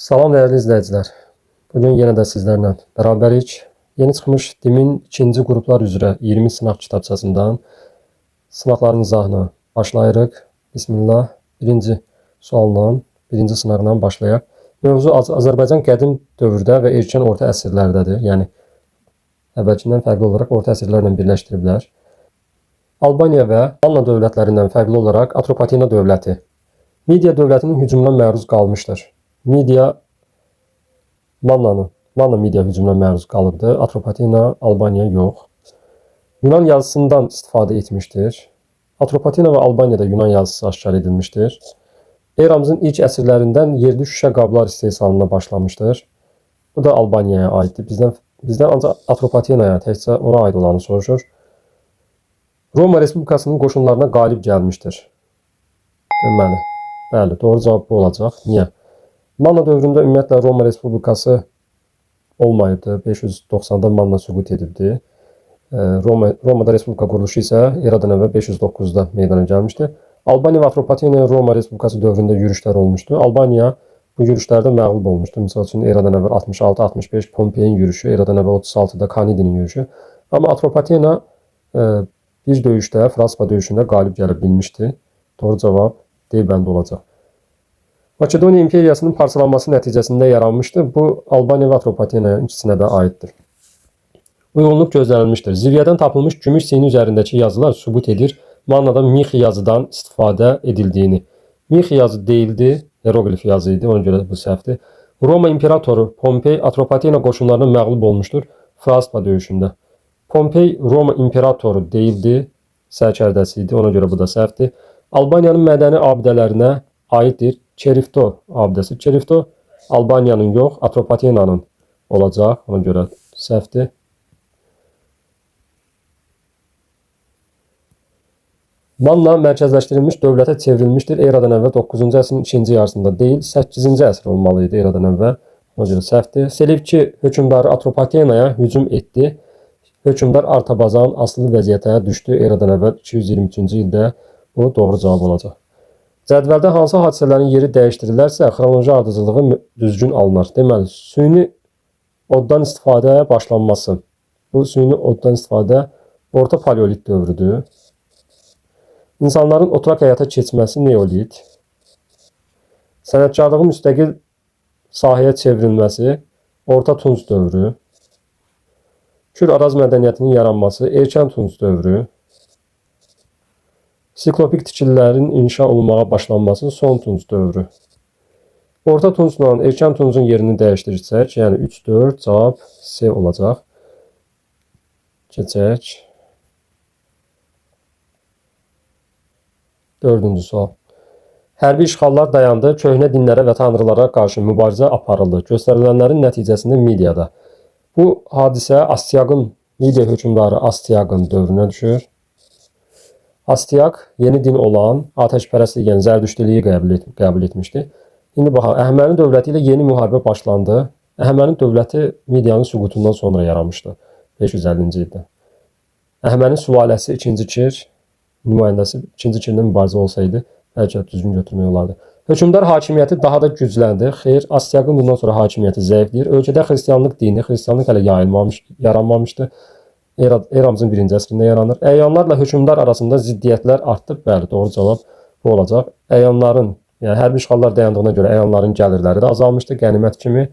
Salam değerli izleyiciler. Bugün yine de sizlerle beraberik. Yeni çıkmış DİM'in ikinci gruplar üzrə 20 sınaq kitabçasından sınaqların izahına başlayırıq. Bismillah. Birinci sualla, birinci sınaqla başlayaq. Mövzu Azərbaycan qədim dövrdə və erkən orta əsrlərdədir. Yəni əvvəlkindən fərqli olaraq orta əsrlərlə birləşdiriblər. Albaniya və Manna dövlətlərindən fərqli olaraq Atropatena dövləti Midiya dövlətinin hücumuna məruz qalmışdır. Manna Midiya hücumuna məruz qalıbdır. Atropatena, Albaniya yox. Yunan yazısından istifadə etmişdir. Atropatena və Albaniyada Yunan yazısı aşkar edilmişdir. Eramızın ilk əsrlərindən yerli şüşə qablar istehsalına başlamışdır. Bu da Albaniyaya aiddir. Bizdən ancaq Atropatenaya, təkcə ona aid olanı soruşur. Roma Respublikasının qoşunlarına qalib gəlmişdir. Deməli, bəli, doğru cavab bu olacaq. Niyə? Manna dövründə ümumiyyətlə Roma Respublikası olmayıbdı. 590'da Manna süqut edibdi. Romada Respublika quruluşu isə eradan əvvəl 509'da meydana gəlmişdi. Albaniya və Atropatena Roma Respublikası dövründə yürüşlər olmuşdu. Albaniya bu yürüşlərdə məğlub olmuşdu. Misal üçün eradan əvvəl 66-65 Pompey'in yürüşü, eradan əvvəl 36'da Kanidinin yürüşü. Amma Atropatena bir döyüşdə, Fraspa döyüşündə qalib gələ bilmişdi. Doğru cavab D bəndi olacaq. Makedoniya imperiyasının parçalanması nəticəsində yaranmışdır. Bu Albaniya və Atropatena ikisinə də aiddir. Uyğunluq gözlənilmişdir. Ziviyədən tapılmış gümüş sini üzərindəki yazılar sübut edir Mannada mixi yazıdan istifadə edildiyini. Mixi yazı deyildi, hieroglif yazı idi, ona görə bu səhvdir. Roma imperatoru Pompey Atropatena qoşunlarına məğlub olmuşdur Fraspa döyüşündə. Pompey Roma imperatoru deyildi, sərkərdəsi idi, ona görə bu da səhvdir. Albaniyanın mədəni abidələrinə aiddir. Çerifto abidəsi. Çerifto Albaniyanın yox, Atropatenanın olacaq. Ona görə səhvdir. Manna mərkəzləşdirilmiş dövlətə çevrilmişdir. Eradan əvvəl 9-cu əsrin ikinci yarısında deyil, 8-ci əsr olmalı idi eradan əvvəl. Ona görə səhvdir. Selevki hökmdarı Atropatenaya hücum etdi. Hökmdar Artabazan asılı vəziyyətə düşdü. Eradan əvvəl 223-cü ildə. Bu doğru cavab olacaq. Cədvəldə hansı hadisələrin yeri dəyişdirilərsə, xronoloji ardıcılığı düzgün alınır. Deməli, süni oddan istifadəyə başlanması. Bu süni oddan istifadə orta paleolit dövrüdür. İnsanların oturaq həyata keçməsi neolit. Sənətkarlığın müstəqil sahəyə çevrilməsi orta tunc dövrü. Kür-Araz mədəniyyətinin yaranması erkən tunc dövrü. Siklopik tikililərin inşa olunmağa başlanması son tunc dövrü. Orta tuncla erkən tuncun yerini dəyişdirsək, yəni 3-4 cavab C olacaq. Keçək. 4-cü sual. Hərbi işğallar dayandı, köhnə dinlərə və tanrılara qarşı mübarizə aparıldı. Göstərilənlərin nəticəsində Midiyada. Bu hadisə Astiaqın, Midiya hökmdarı Astiaqın dövrünə düşür. Astiaq yeni din olan atəşpərəstlik, yəni zərdüştlüyü qəbul etmişdi. İndi baxaq, Əhəməni dövləti ilə yeni müharibə başlandı. Əhəməni dövləti Midiyanın süqutundan sonra yaranmışdı 550-ci ildə. Əhəməni sülaləsi 2-ci Kir nümayəndəsi 2-ci Kirlə mübarizə olsaydı, bəlkə düzgün götürmək olardı. Hökmdar hakimiyyəti daha da gücləndi. Xeyr, Astiaqın bundan sonra hakimiyyəti zəifləyir. Ölkədə xristianlıq dini, xristianlıq hələ yaranmamışdı. Eramızın 1-ci əsrində yaranır. Əyanlarla hökmdar arasında ziddiyyətlər artdı. Bəli, doğru cavab bu olacaq. Əyanların, yəni hərbi işğallar dayandığına görə əyanların gəlirləri də azalmışdı, qənimət kimi.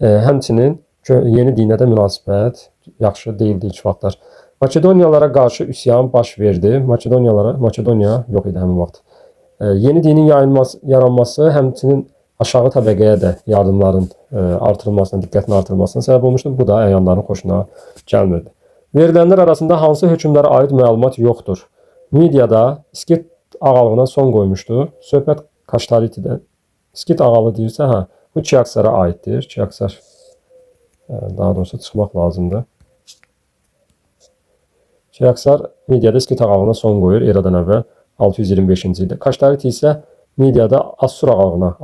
Həmçinin yeni dinə də münasibət yaxşı deyildi ilk vaxtlar. Makedoniyalara qarşı üsyan baş verdi. Makedoniya yox idi həmin vaxt. Yeni dinin yaranması həmçinin aşağı təbəqəyə də yardımların artırılmasına, diqqətin artırılmasına səbəb olmuşdu. Bu da əyanların xoşuna gəlmirdi. Verilənlər arasında hansı hökmdara aid məlumat yoxdur? Midiyada İskit ağalığına son qoymuşdu. Söhbət Kaştaritidən. İskit ağalı deyirsə, bu Kiaksara aiddir. Kiaksar, daha doğrusu çıxmaq lazımdır. Kiaksar Midiyada İskit ağalığına son qoyur eradan əvvəl 625-ci ildə. Kaştariti isə Midiyada Assur ağalığına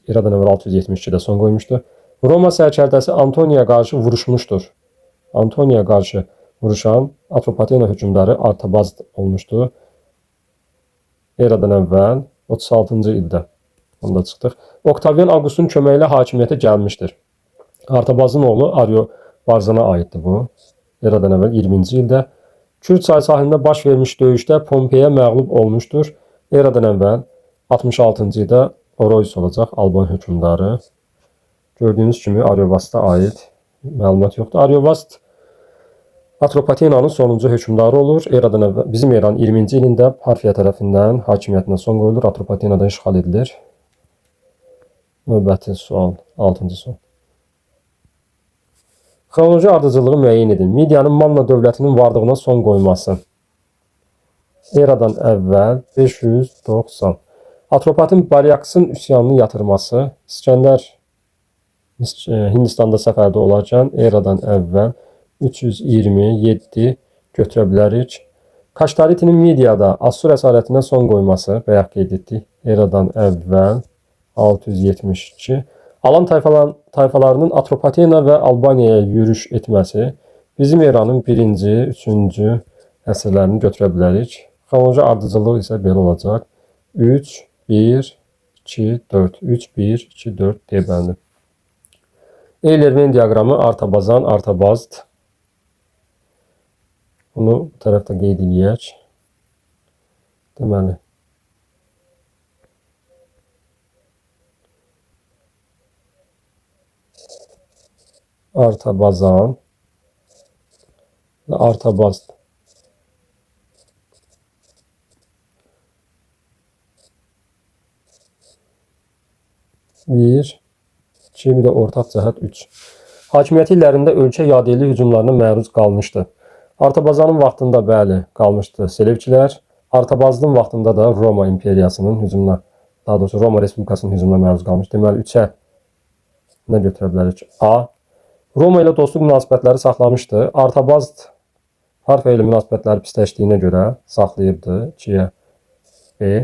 eradan əvvəl 672-də son qoymuşdu. Roma sərkərdəsi Antoniya qarşı vuruşmuşdur. Antoniya qarşı vuruşan Atropatena hökmdarı Artabaz olmuşdu. Eradan əvvəl 36-cı ildə. Onda çıxdıq. Oktavian Avqustun köməyi ilə hakimiyyətə gəlmişdir. Artabazın oğlu Aryo Barzana aiddir bu. Eradan əvvəl 20-ci ildə Kür çayı sahilində baş vermiş döyüşdə Pompeya məğlub olmuşdur. Eradan əvvəl 66-cı ildə Oroys olacaq Alban hökmdarı. Gördüyünüz kimi Aryovasta aid məlumat yoxdur. Aryovast Atropatenanın sonuncu hökmdarı olur. Eradan əvvəl bizim eranın 20-ci ilində Parfiya tərəfindən hakimiyyətinə son qoyulur. Atropatenadan işğal edilir. Növbəti sual, 6-cı sual. Xronoloji ardıcılığı müəyyən edin. Midiyanın Manna dövlətinin varlığına son qoyması. Eradan əvvəl 590. Atropatın Baryaksın üsyanını yatırması. İskəndər Hindistanda səfərdə olarkən eradan əvvəl 327 götürə bilərik. Kaştaritinin Midiyada Assur əsarətinə son qoyması, bayaq qeyd etdik. Eradan əvvəl 672. Alan tayfalarının Atropatena və Albaniyaya yürüş etməsi bizim eranın 1-ci, 3-cü əsrlərini götürə bilərik. Xronoloji ardıcılıq isə belə olacaq. 3, 1, 2, 4. 3, 1, 2, 4 deyiləndi. Eyler-Venn diaqramı Artabazan, Artabazd. Bunu bu tərəfdə qeyd edək. Deməli, Artabazan və Artabazd. Bir, iki, bir də ortaq cəhət 3. Hakimiyyəti illərində ölkə yadelli hücumlarına məruz qalmışdı. Artabazanın vaxtında bəli qalmışdı Selevkilər. Artabazdın vaxtında da Roma imperiyasının hücumuna, daha doğrusu Roma Respublikasının hücumuna məruz qalmış. Deməli 3-ə nə götürə bilərik? A. Roma ilə dostluq münasibətləri saxlamışdı. Artabazd Parfiya ilə münasibətləri pisləşdiyinə görə saxlayırdı. 2-yə B.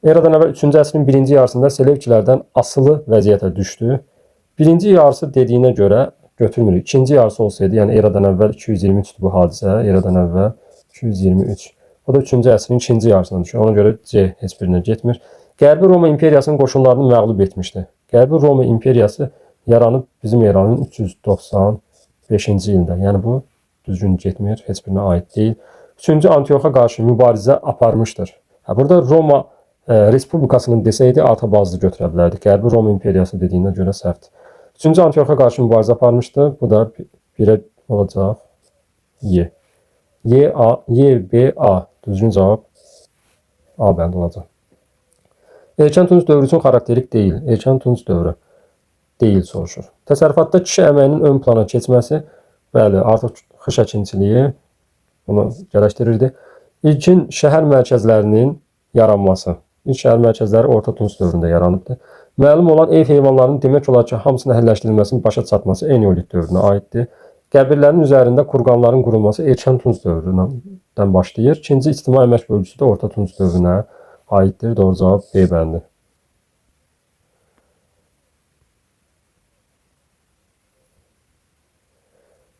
Eradan əvvəl 3-cü əsrin birinci yarısında Selevkilərdən asılı vəziyyətə düşdü. Birinci yarısı dediyinə görə götürmürük. İkinci yarısı olsaydı, yəni eradan əvvəl 223-dür bu hadisə, eradan əvvəl 223. O da 3-cü əsrin ikinci yarısına düşür. Ona görə C heç birinə getmir. Qərbi Roma imperiyasının qoşunlarını məğlub etmişdi. Qərbi Roma imperiyası yaranıb bizim eranın 395-ci ildə. Yəni bu düzgün getmir, heç birinə aid deyil. 3-cü Antioxa qarşı mübarizə aparmışdır. Burada Roma Respublikasının desəydi Artabazdı götürə bilərdik. Qərbi Roma imperiyası dediyinə görə səhvdir. 3-cü Antioxa qarşı mübarizə aparmışdı. Bu da 1-ə olacaq. Y. Y, B, A. Düzgün cavab A bənd olacaq. Erkən Tunc dövrü üçün xarakterik deyil. Erkən Tunc dövrü deyil soruşur. Təsərrüfatda kişi əməyinin ön plana keçməsi, bəli, artıq xış əkinçiliyi bunu gərəkdirirdi. İlkin şəhər mərkəzlərinin yaranması. İlk şəhər mərkəzləri Orta Tunc dövründə yaranıbdır. Məlum olan ev heyvanlarının demək olar ki, hamısının əhəlləşdirilməsinin başa çatması Eneolit dövrünə aiddir. Qəbirlərin üzərində kurqanların qurulması Erkən Tunc dövründən başlayır. İkinci ictimai əmək bölgüsü də Orta Tunc dövrünə aiddir. Doğru cavab B bəndi.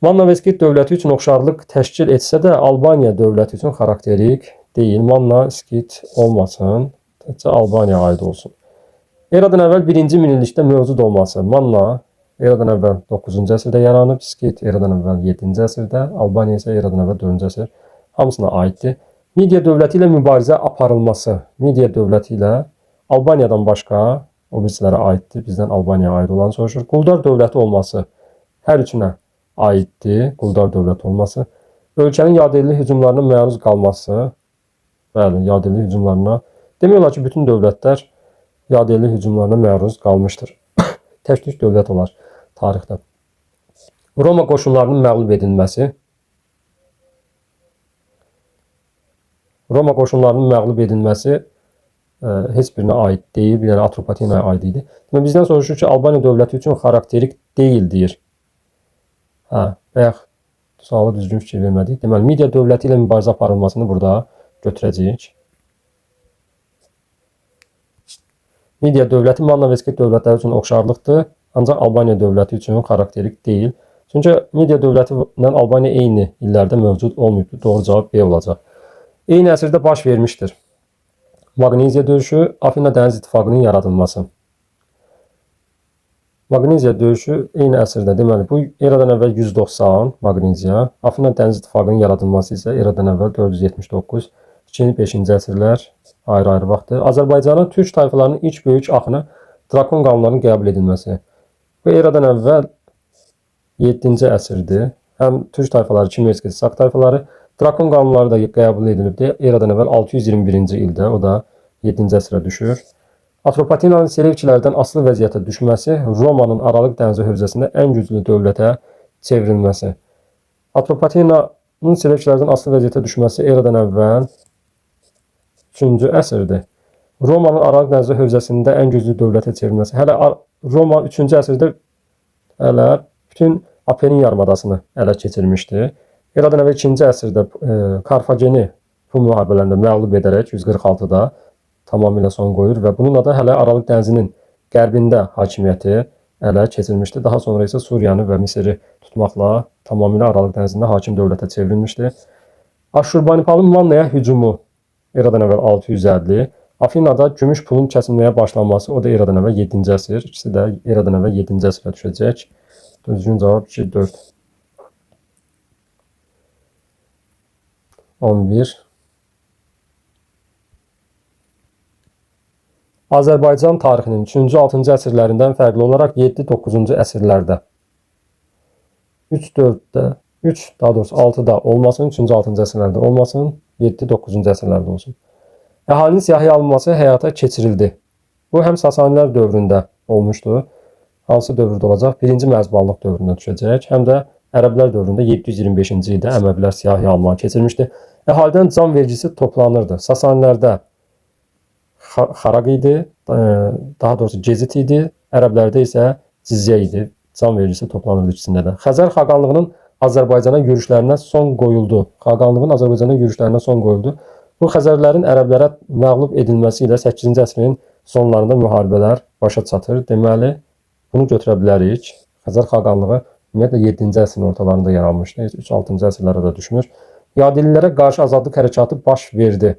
Manna və Skit dövləti üçün oxşarlıq təşkil etsə də Albaniya dövləti üçün xarakterik deyil. Manna, Skit olmasın. Təkcə Albaniyaya aid olsun. Eradan əvvəl 1-ci minillikdə mövcud olması. Manna eradan əvvəl 9-cu əsrdə yaranıb. Skit eradan əvvəl 7-ci əsrdə. Albaniya isə eradan əvvəl 4-cü əsr. Hamısına aiddir. Midiya dövləti ilə mübarizə aparılması. Midiya dövləti ilə Albaniyadan başqa o birisilərə aiddir. Bizdən Albaniyaya aid olan soruşur. Quldar dövləti olması hər üçünə aiddir. Quldar dövləti olması. Ölkənin yadelli hücumlarına məruz qalması. Bəli, yadelli hücumlarına. Demək olar ki, bütün dövlətlər yadelli hücumlarına məruz qalmışdır. Tək-tük dövlət olar tarixdə. Roma qoşunlarının məğlub edilməsi. Roma qoşunlarının məğlub edilməsi heç birinə aid deyil, bir dənə Atropatenaya aid idi. Bizdən soruşur ki, Albaniya dövləti üçün xarakterik deyil deyir. Bayaq sualı düzgün fikir vermədik. Deməli, Midiya dövləti ilə mübarizə aparılmasını burada götürəcəyik. Midiya dövləti Manna və Skit dövlətləri üçün oxşarlıqdır, ancaq Albaniya dövləti üçün xarakterik deyil. Çünki Midiya dövləti ilə Albaniya eyni illərdə mövcud olmayıbdır. Doğru cavab B olacaq. Eyni əsrdə baş vermişdir. Maqneziya döyüşü, Afina dəniz ittifaqının yaradılması. Maqneziya döyüşü eyni əsrdə, deməli bu eradan əvvəl 190 Maqneziya, Afina dəniz ittifaqının yaradılması isə eradan əvvəl 479, 2-5-ci əsrlər ayrı-ayrı vaxtdır. Azərbaycanın türk tayfalarının ilk böyük axını Drakon qanunlarının qəbul edilməsi. Bu eradan əvvəl 7-ci əsrdir. Həm türk tayfaları, Kimmerski, Sak tayfaları, Drakon qanunları da qəbul edilibdir. Eradan əvvəl 621-ci ildə, o da 7-ci əsrə düşür. Atropatinanın Selevkilərdən asılı vəziyyətə düşməsi, Romanın Aralıq dənizi hövzəsində ən güclü dövlətə çevrilməsi. Atropatinanın Selevkilərdən asılı vəziyyətə düşməsi eradan əvvəl 3-cü əsrdir. Romanın Aralıq dənizi hövzəsində ən güclü dövlətə çevrilməsi. Hələ Roma 3-cü əsrdə hələ bütün Apenin yarımadasını ələ keçirmişdi. Eradan əvvəl 2-ci əsrdə Karfageni bu müharibələrində məğlub edərək 146-da tamamilə son qoyur və bununla da hələ Aralıq dənizinin qərbində hakimiyyəti ələ keçirmişdi. Daha sonra isə Suriyanı və Misiri tutmaqla tamamilə Aralıq dənizində hakim dövlətə çevrilmişdi. Aşurbanipalın Mannaya hücumu eradan əvvəl 650, Afinada gümüş pulun kəsilməyə başlanması, o da eradan əvvəl 7-ci əsr, ikisi də eradan əvvəl 7-ci əsrə düşəcək. Düzgün cavab 2, 4. 11. Azərbaycan tarixinin 3-cü, 6-cı əsrlərindən fərqli olaraq 7-9-cu əsrlərdə 6-da olmasın, 3-cü, 6-cı əsrlərdə olmasın, 7-9-cu əsrlərdə olsun. Əhalinin siyahıya alınması həyata keçirildi. Bu həm Sasanilər dövründə olmuşdu. Hansı dövrdə olacaq? 1-ci mərzbanlıq dövrünə düşəcək. Həm də Ərəblər dövründə 725-ci ildə Əməvilər siyahıya almağa keçirmişdi. Əhalidən can vergisi toplanırdı. Sasanilərdə xaraq idi, daha doğrusu gezit idi. Ərəblərdə isə cizyə idi. Can vergisi toplanırdı ikisində də. Xəzər xaqanlığının Azərbaycana yürüşlərinə son qoyuldu. Xaqanlığın Azərbaycana yürüşlərinə son qoyuldu. Bu Xəzərlərin ərəblərə məğlub edilməsi ilə 8-ci əsrin sonlarında müharibələr başa çatır. Deməli, bunu götürə bilərik. Xəzər xaqanlığı ümumiyyətlə 7-ci əsrin ortalarında yaranmışdı. 3-6-cı əsrlərə də düşmür. Yadililərə qarşı azadlıq hərəkatı baş verdi.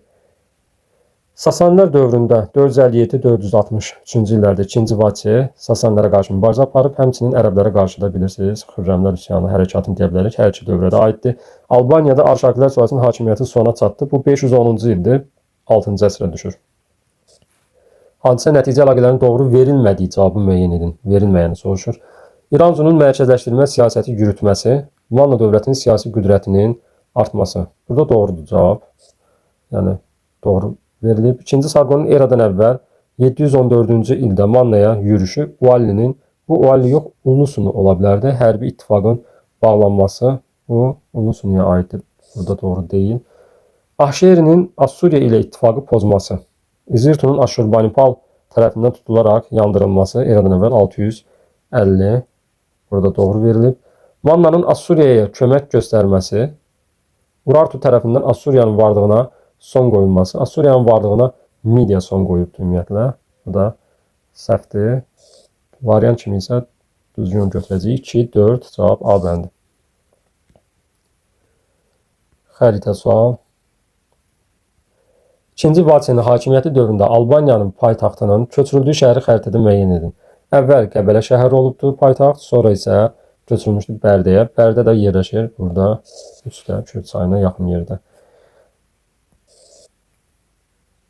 Sasanilər dövründə 457-463-cü illərdə 2-ci Vaçe Sasanlərə qarşı mübarizə aparıb, həmçinin ərəblərə qarşı da bilirsiniz, Xürrəmlər üsyanı hərəkatını deyə bilərik. Hər iki dövrədə aiddir. Albaniyada Arşakilər sülaləsinin hakimiyyəti sona çatdı. Bu 510-cu ildir, 6-cı əsrə düşür. Hadisə nəticə əlaqələrinin doğru verilmədiyi cavabı müəyyən edin. Verilməyəni soruşur. İranzunun mərkəzləşdirmə siyasəti yürütməsi, Manna dövlətinin siyasi qüdrətinin artması. Burada doğrudur cavab. Yəni doğru verilib. 2-ci Sarqonun eradan əvvəl 714-cü ildə Mannaya yürüşü Uallinin, bu Ualli yox, Ullusunu ola bilərdi. Hərbi ittifaqın bağlanması bu Ullusunuya aiddir. Burada doğru deyil. Ahşerinin Assuriya ilə ittifaqı pozması. İzirtunun Aşurbanipal tərəfindən tutularaq yandırılması eradan əvvəl 650. Burada doğru verilib. Mannanın Assuriyaya kömək göstərməsi, Urartu tərəfindən Assuriyanın varlığına son qoyulması. Assuriyanın varlığına Midiya son qoyubdur ümumiyyətlə. Bu da səhvdir. Variant kimi isə düzgün götürəcəyik. 2, 4 cavab A bəndi. Xəritə sual. 2-ci Vaçenin hakimiyyəti dövründə Albaniyanın paytaxtının köçürüldüyü şəhəri xəritədə müəyyən edin. Əvvəl Qəbələ şəhəri olubdur paytaxt, sonra isə köçürülmüşdür Bərdəyə. Bərdə də yerləşir burada, üstdə, Kürd çayına yaxın yerdə.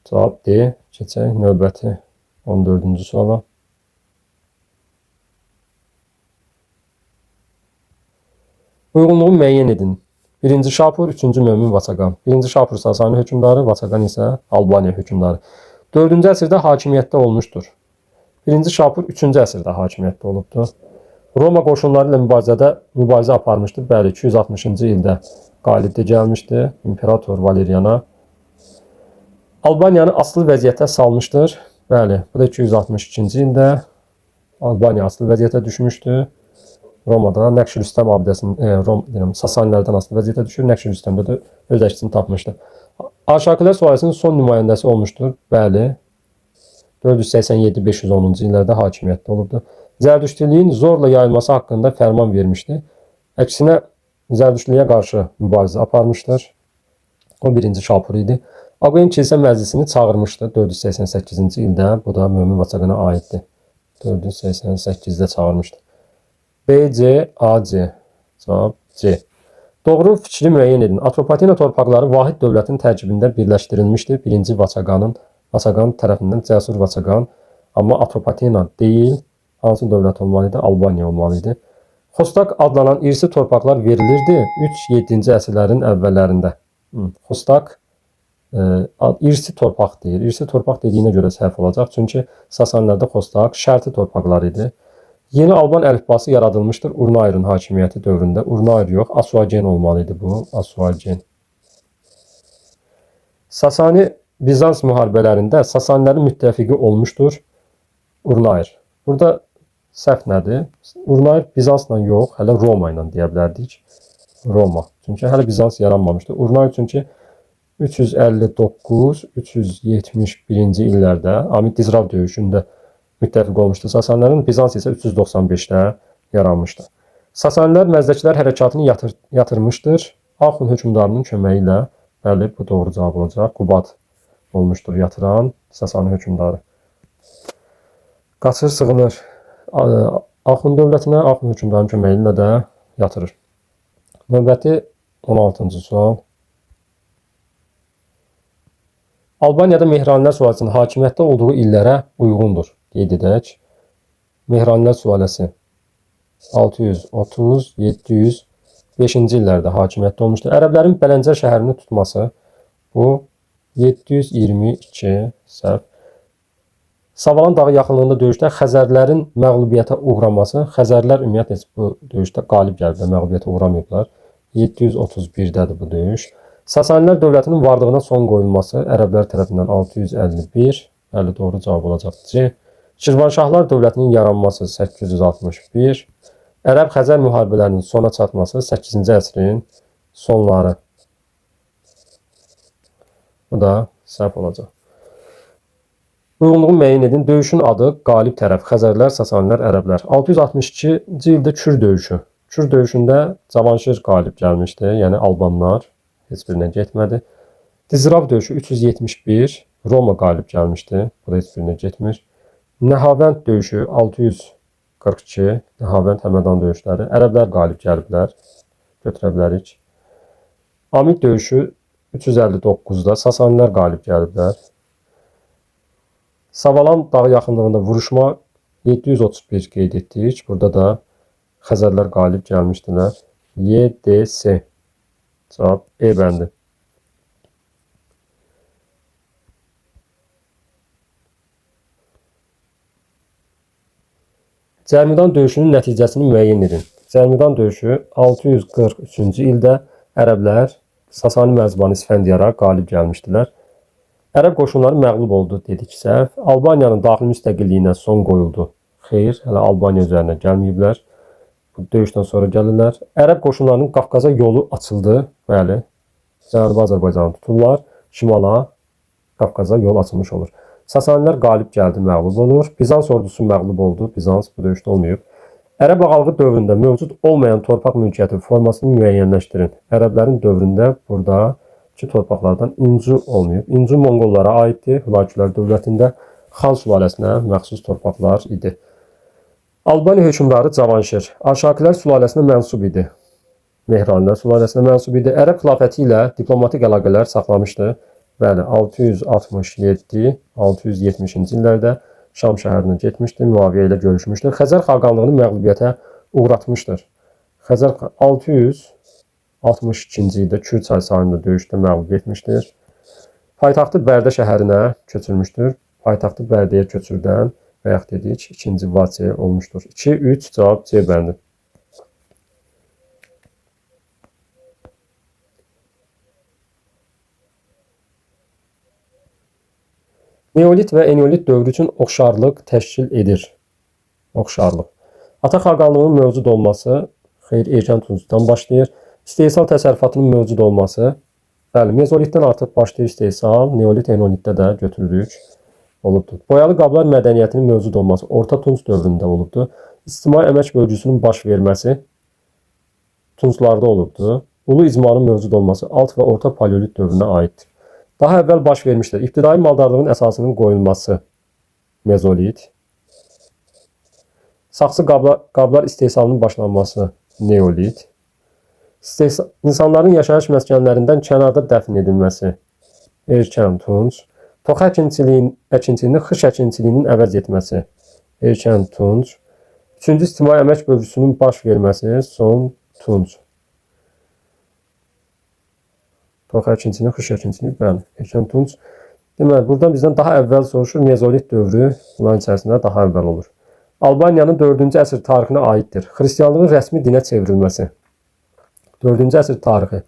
Cavab D. Keçək növbəti 14-cü suala. Uyğunluğu müəyyən edin. 1-ci Şapur, 3-cü Mömin Vaçaqan. 1-ci Şapur Sasani hökmdarı, Vaçaqan isə Albaniya hökmdarı. 4-cü əsrdə hakimiyyətdə olmuşdur. 1-ci Şapur 3-cü əsrdə hakimiyyətdə olubdur. Roma qoşunları ilə mübarizə aparmışdır. Bəli, 260-cı ildə qalibdə gəlmişdi İmperator Valeriana. Albaniyanı asılı vəziyyətə salmışdır. Bəli, bu da 262-ci ildə Albaniya asılı vəziyyətə düşmüşdür. Romada Nəqşi-Rüstəm abidəsinin, Sasanilərdən asılı vəziyyətə düşür. Nəqşi-Rüstəmdə də öz əksini tapmışdır. Arşakilər sülaləsinin son nümayəndəsi olmuşdur. Bəli, 487-510-cu illərdə hakimiyyətdə olubdur. Zərdüştlüyün zorla yayılması haqqında fərman vermişdi. Əksinə Zərdüştlüyə qarşı mübarizə aparmışdır. O 1-ci Şapur idi. AQN Kilsə Məclisini çağırmışdı 488-ci ildə. Bu da Mömin Vaçaqana aiddir. 488-də çağırmışdı. BC, AC. Cavab C. Doğru fikri müəyyən edin. Atropatena torpaqları vahid dövlətin tərkibində birləşdirilmişdir. Birinci Vaçaqan tərəfindən Cəsur Vaçaqan. Amma Atropatena deyil. Hansı dövlət olmalıydı? Albaniya olmalıydı. Xostak adlanan irsi torpaqlar verilirdi 3-7-ci əsrlərin əvvəllərində. Xostak irsi torpaq deyir. İrsi torpaq dediyinə görə səhv olacaq. Çünki Sasanlarda Xostak şərti torpaqlar idi. Yeni Alban əlifbası yaradılmışdır Urnayrın hakimiyyəti dövründə. Urnayr yox, Asuagen olmalıydı bu. Asuagen. Sasani-Bizans müharibələrində Sasanilərin müttəfiqi olmuşdur Urnayr. Burada səhv nədir? Urnayr Bizansla yox, hələ Roma ilə deyə bilərdik. Roma. Çünki hələ Bizans yaranmamışdı. Urnayr çünki 359-371-ci illərdə Amid Dizrav döyüşündə müttəfiq olmuşdu Sasanilərin. Bizans isə 395-də yaranmışdı. Sasanilər Məzdəkilər hərəkatını yatırmışdır. Axun hökmdarının köməyi ilə, bəli, bu doğru cavab olacaq. Qubad olmuşdur yatıran Sasani hökmdarı. Qaçır, sığınır. Axun dövlətinə, Axun hökmdarının köməyi ilə də yatırır. Növbəti 16-cı sual. Albaniyada Mehranilər sülaləsinin hakimiyyətdə olduğu illərə uyğundur. Qeyd edək. Mehranilər sülaləsi 630-705-ci illərdə hakimiyyətdə olmuşdur. Ərəblərin Bələncər şəhərini tutması bu 722 səhv. Savalan dağı yaxınlığında döyüşdə Xəzərlərin məğlubiyyətə uğraması. Xəzərlər ümumiyyətlə bu döyüşdə qalib gəliblər, məğlubiyyətə uğramayıblar. 731-dədir bu döyüş. Sasanilər dövlətinin varlığına son qoyulması ərəblər tərəfindən 651. Bəli, doğru cavab olacaq C. Şirvanşahlar dövlətinin yaranması 861. Ərəb-Xəzər müharibələrinin sona çatması 8-ci əsrin sonları. Bu da səhv olacaq. Uyğunluğu müəyyən edin. Döyüşün adı qalib tərəf. Xəzərlər, Sasanilər, ərəblər. 662-ci ildə Kür döyüşü. Kür döyüşündə Cavanşir qalib gəlmişdi. Yəni Albanlar heç birinə getmədi. Dizrav döyüşü 371. Roma qalib gəlmişdi. Bu da heç birinə getmir. Nəhavənd döyüşü 642. Nəhavənd Həmədan döyüşləri. Ərəblər qalib gəliblər. Götürə bilərik. Amid döyüşü 359-da Sasanilər qalib gəliblər. Savalan dağı yaxınlığında vuruşma 731 qeyd etdik. Burada da Xəzərlər qalib gəlmişdilər. YDS. Cavab E bəndi. Cərmidan döyüşünün nəticəsini müəyyən edin. Cərmidan döyüşü 643-cü ildə ərəblər Sasani mərzbanı İsfəndiyara qalib gəlmişdilər. Ərəb qoşunları məğlub oldu dedik səhv. Albaniyanın daxili müstəqilliyinə son qoyuldu. Xeyr, hələ Albaniya üzərinə gəlməyiblər. Bu döyüşdən sonra gəlirlər. Ərəb qoşunlarının Qafqaza yolu açıldı. Bəli, Cənubi Azərbaycanı tuturlar. Şimala Qafqaza yol açılmış olur. Sasanilər qalib gəldi, məğlub olur. Bizans ordusu məğlub oldu. Bizans bu döyüşdə olmayıb. Ərəb ağalığı dövründə mövcud olmayan torpaq mülkiyyəti formasını müəyyənləşdirin. Ərəblərin dövründə burada iki torpaqlardan İncu olmayıb. İncu Monqollara aiddir. Hülakülər dövlətində Xan sülaləsinə məxsus torpaqlar idi. Albaniya hökmdarı Cavanşir Arşakilər sülaləsinə mənsub idi. Mehranilər sülaləsinə mənsub idi. Ərəb xilafəti ilə diplomatik əlaqələr saxlamışdı. Bəli, 667-670-ci illərdə Şam şəhərinə getmişdi, Müaviyə ilə görüşmüşdür. Xəzər xaqanlığını məğlubiyyətə uğratmışdır. Xəzər 662-ci ildə Kür çay sahilində döyüşdə məğlub etmişdir. Paytaxtı Bərdə şəhərinə köçürmüşdür. Paytaxtı Bərdəyə köçürdən bayaq dedik, ikinci Vaçe olmuşdur. 2-3 cavab C bəndi. Neolit və eneolit dövrü üçün oxşarlıq təşkil edir. Oxşarlıq. Ata xaqanlığının mövcud olması, xeyr, erkən tuncdan başlayır. İstehsal təsərrüfatının mövcud olması, bəli, mezolitdən artıq başlayır istehsal, neolit, eneolitdə də götürülük olubdur. Boyalı qablar mədəniyyətinin mövcud olması Orta Tunc dövründə olubdur. İctimai əmək bölgüsünün baş verməsi Tunclarda olubdur. Ulu icmanın mövcud olması alt və orta paleolit dövrünə aiddir. Daha əvvəl baş vermişdir. İbtidai maldarlığın əsasının qoyulması mezolit. Saxsı qablar istehsalının başlanması neolit. İnsanların yaşayış məskənlərindən kənarda dəfn edilməsi erkən tunc. Tox əkinçiliyinin xış əkinçiliyinin əvəz etməsi erkən tunc. Üçüncü ictimai əmək bölgüsünün baş verməsi son tunc. Tox əkinçiliyinin xış əkinçiliyi, bəli, erkən tunc. Deməli, buradan bizdən daha əvvəl soruşur, mezolit dövrü bunların içərisində daha əvvəl olur. Albaniyanın 4-cü əsr tarixinə aiddir. Xristianlığın rəsmi dinə çevrilməsi. 4-cü əsr tarixi.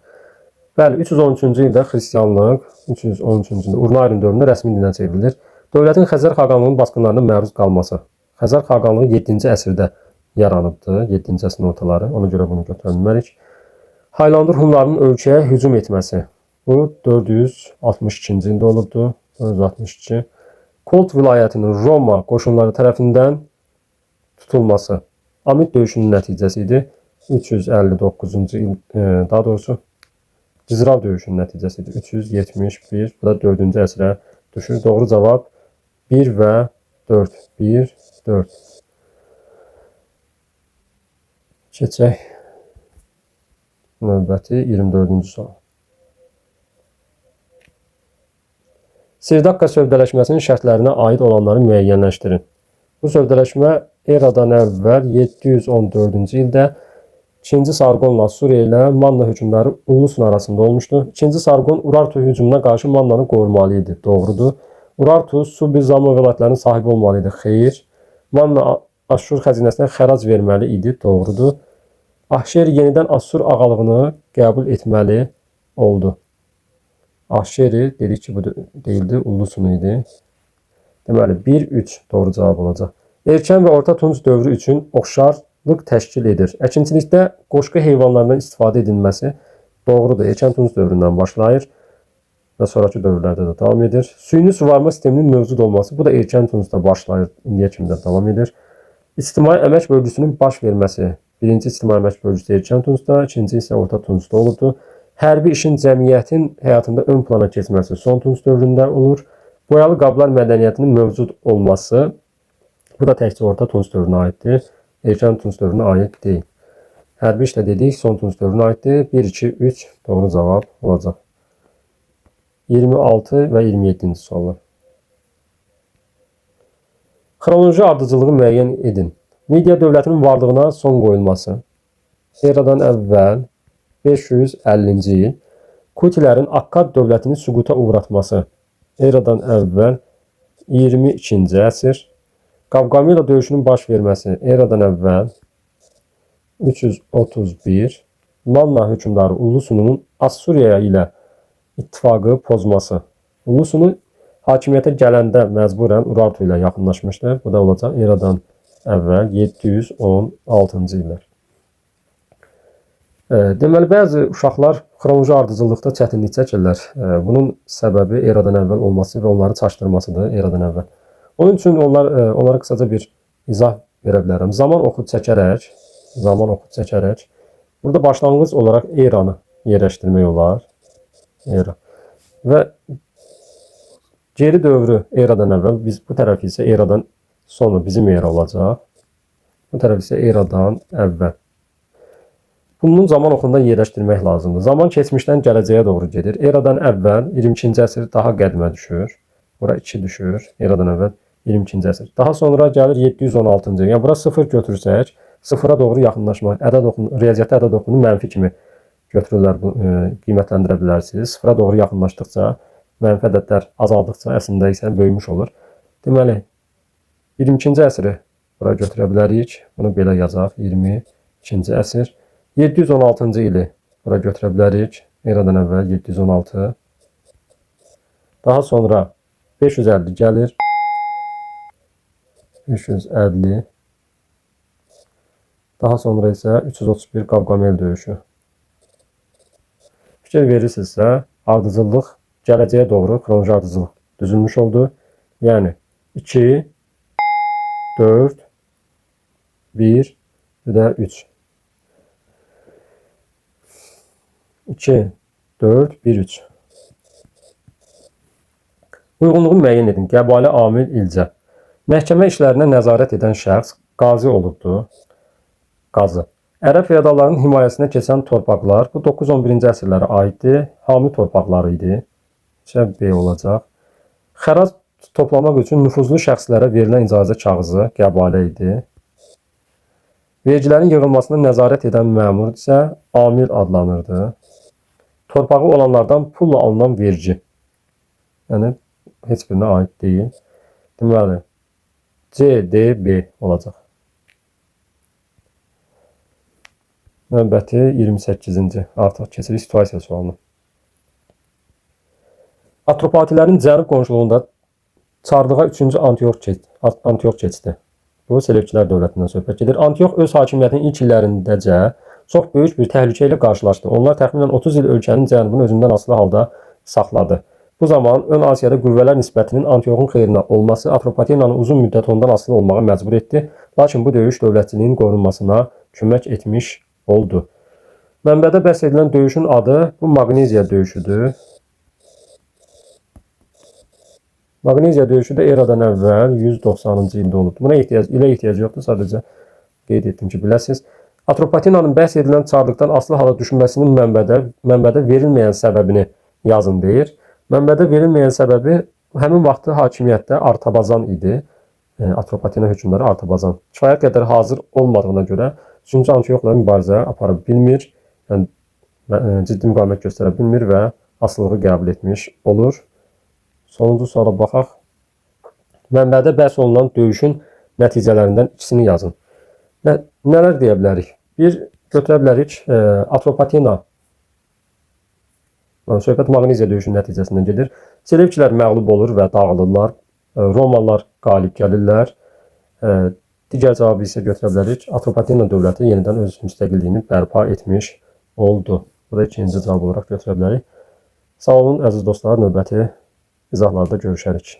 Bəli, 313-cü ildə xristianlıq, 313-cü ildə Urna ayrım dövründə rəsmi dinə çevrilir. Dövlətin Xəzər xaqanlığının basqınlarına məruz qalması. Xəzər xaqanlığı 7-ci əsrdə yaranıbdı, 7-ci əsrin ortaları. Ona görə bunu götürə bilmərik. Haylandur Hunlarının ölkəyə hücum etməsi. Bu 462-ci ildə olubdu. 462. Kolt vilayətinin Roma qoşunları tərəfindən tutulması. Amid döyüşünün nəticəsi idi. 359-cu il, daha doğrusu Cizrav döyüşünün nəticəsi idi. 371, bu da 4-cü əsrə düşür. Doğru cavab 1 və 4. 1, 4. Keçək növbəti 24-cü sual. Sirdaqqa sövdələşməsinin şərtlərinə aid olanları müəyyənləşdirin. Bu sövdələşmə eradan əvvəl 714-cü ildə 2-ci Sarqonla Suriya ilə Manna hökmdarı Ullusun arasında olmuşdu. 2-ci Sarqon Urartu hücumuna qarşı Mannanı qorumalı idi. Doğrudur. Urartu, Subi, Zamo vilayətlərinin sahibi olmalı idi. Xeyr. Manna Aşşur xəzinəsinə xərac verməli idi. Doğrudur. Ahşeri yenidən Assur ağalığını qəbul etməli oldu. Ahşeri dedik ki, bu deyildi, Ullusun idi. Deməli, 1-3 doğru cavab olacaq. Erkən və orta tunc dövrü üçün oxşarlıq təşkil edir. Əkinçilikdə qoşqu heyvanlarından istifadə edilməsi doğrudur. Erkən tunc dövründən başlayır və sonraki dövrlərdə də davam edir. Süni suvarma sisteminin mövcud olması, bu da erkən tuncda başlayır, indiyə kimi də davam edir. İctimai əmək bölgüsünün baş verməsi. Birinci ictimai əmək bölgüsü erkən tuncda, ikinci isə orta tuncda olubdu. Hərbi işin cəmiyyətin həyatında ön plana keçməsi son tunc dövründə olur. Boyalı qablar mədəniyyətinin mövcud olması, bu da təkcə orta tunc dövrünə aiddir. Erkən tunc dövrünə aid deyil. Hərbi işlə dedik, son tunc dövrünə aiddir. 1, 2, 3 doğru cavab olacaq. 26 və 27-ci suallar. Xronoloji ardıcılığı müəyyən edin. Midiya dövlətinin varlığına son qoyulması. Eradan əvvəl 550-ci il. Kutilərin Akkad dövlətini süquta uğratması. Eradan əvvəl 22-ci əsr. Qavqamela döyüşünün baş verməsi. Eradan əvvəl 331. Manna hökmdarı Ullusunun Assuriya ilə ittifaqı pozması. Ullusunu hakimiyyətə gələndə məcburən Urartu ilə yaxınlaşmışdır. Bu da olacaq eradan əvvəl 716-cı illər. Deməli, bəzi uşaqlar xronoloji ardıcıllıqda çətinlik çəkirlər. Bunun səbəbi eradan əvvəl olması və onları çaşdırmasıdır eradan əvvəl. Onun üçün onlara qısaca bir izah verə bilərəm. Zaman oxu çəkərək, burada başlanğıc olaraq eranı yerləşdirmək olar. Era. Və geri dövrü eradan əvvəl, biz bu tərəf isə eradan sonu bizim era olacaq. Bu tərəf isə eradan əvvəl. Bunun zaman oxundan yerləşdirmək lazımdır. Zaman keçmişdən gələcəyə doğru gedir. Eradan əvvəl 22-ci əsr daha qədimə düşür. Bura 2 düşür. Eradan əvvəl 22-ci əsr. Daha sonra gəlir 716-cı. Yəni bura 0 götürsək, 0-a doğru yaxınlaşmaq, riyaziyyatda ədəd oxunu mənfi kimi götürürlər, qiymətləndirə bilərsiniz. 0-a doğru yaxınlaşdıqca, mənfi ədədlər azaldıqca əslində isə böyümüş olur. Deməli, 22-ci əsri bura götürə bilərik. Bunu belə yazaq, 22-ci əsr. 716-cı ili bura götürə bilərik. Eradan əvvəl 716. Daha sonra 550 gəlir. 550. Daha sonra isə 331 Qavqamel döyüşü. Fikir verirsinizsə, ardıcıllıq gələcəyə doğru xronoloji ardıcıllıq düzülmüş oldu. Yəni 2, 4, 1 və 3. 2, 4, 1, 3. Uyğunluğu müəyyən edin. Qəbali amil ilcə. Məhkəmə işlərinə nəzarət edən şəxs qazi olurdu. Qazı. Ərəb feodallarının himayəsinə keçən torpaqlar bu 9-11-ci əsrlərə aiddir. Hami torpaqları idi. B olacaq. Xərac toplamaq üçün nüfuzlu şəxslərə verilən icazə kağızı qəbalə idi. Vergilərin yığılmasına nəzarət edən məmur isə amil adlanırdı. Torpağı olanlardan pulla alınan vergi. Yəni, heç birinə aid deyil. Deməli, C, D, B olacaq. Növbəti 28-ci. Artıq keçirik situasiya sualına. Atropatilərin cənub qonşuluğunda Çarlığa 3-cü Antiox keçdi. Bu, Selevkilər dövlətindən söhbət gedir. Antiox öz hakimiyyətinin ilk illərindəcə çox böyük bir təhlükə ilə qarşılaşdı. Onlar təxminən 30 il ölkənin cənubunu özündən asılı halda saxladı. Bu zaman ön Asiyada qüvvələr nisbətinin Antioxun xeyrinə olması Atropatenanı uzun müddət ondan asılı olmağa məcbur etdi. Lakin bu döyüş dövlətçiliyin qorunmasına kömək etmiş oldu. Mənbədə bəhs edilən döyüşün adı bu Maqneziya döyüşüdür. Maqneziya döyüşü də eradan əvvəl 190-cı ildə olub. Buna ehtiyac yoxdur, sadəcə qeyd etdim ki, biləsiniz. Atropatenanın bəhs edilən Çarlıqdan asılı hala düşməsinin mənbədə verilməyən səbəbini yazın deyir. Mənbədə verilməyən səbəbi həmin vaxtı hakimiyyətdə Artabazan idi. Atropatena hökmdarı Artabazan. Kifayət qədər hazır olmadığına görə 3-cü Antioxla mübarizə apara bilmir, yəni ciddi müqavimət göstərə bilmir və asılılığı qəbul etmiş olur. Sonuncu suala baxaq. Mənbədə bəhs olunan döyüşün nəticələrindən ikisini yazın. Nələr deyə bilərik? Bir, götürə bilərik Atropatena. Söhbət Maqneziya döyüşünün nəticəsindən gedir. Selevkilər məğlub olur və dağılırlar. Romalılar qalib gəlirlər. Digər cavabı isə götürə bilərik. Atropatena dövləti yenidən öz müstəqilliyini bərpa etmiş oldu. Bu da ikinci cavab olaraq götürə bilərik. Sağ olun əziz dostlar, növbəti izahlarda görüşərik.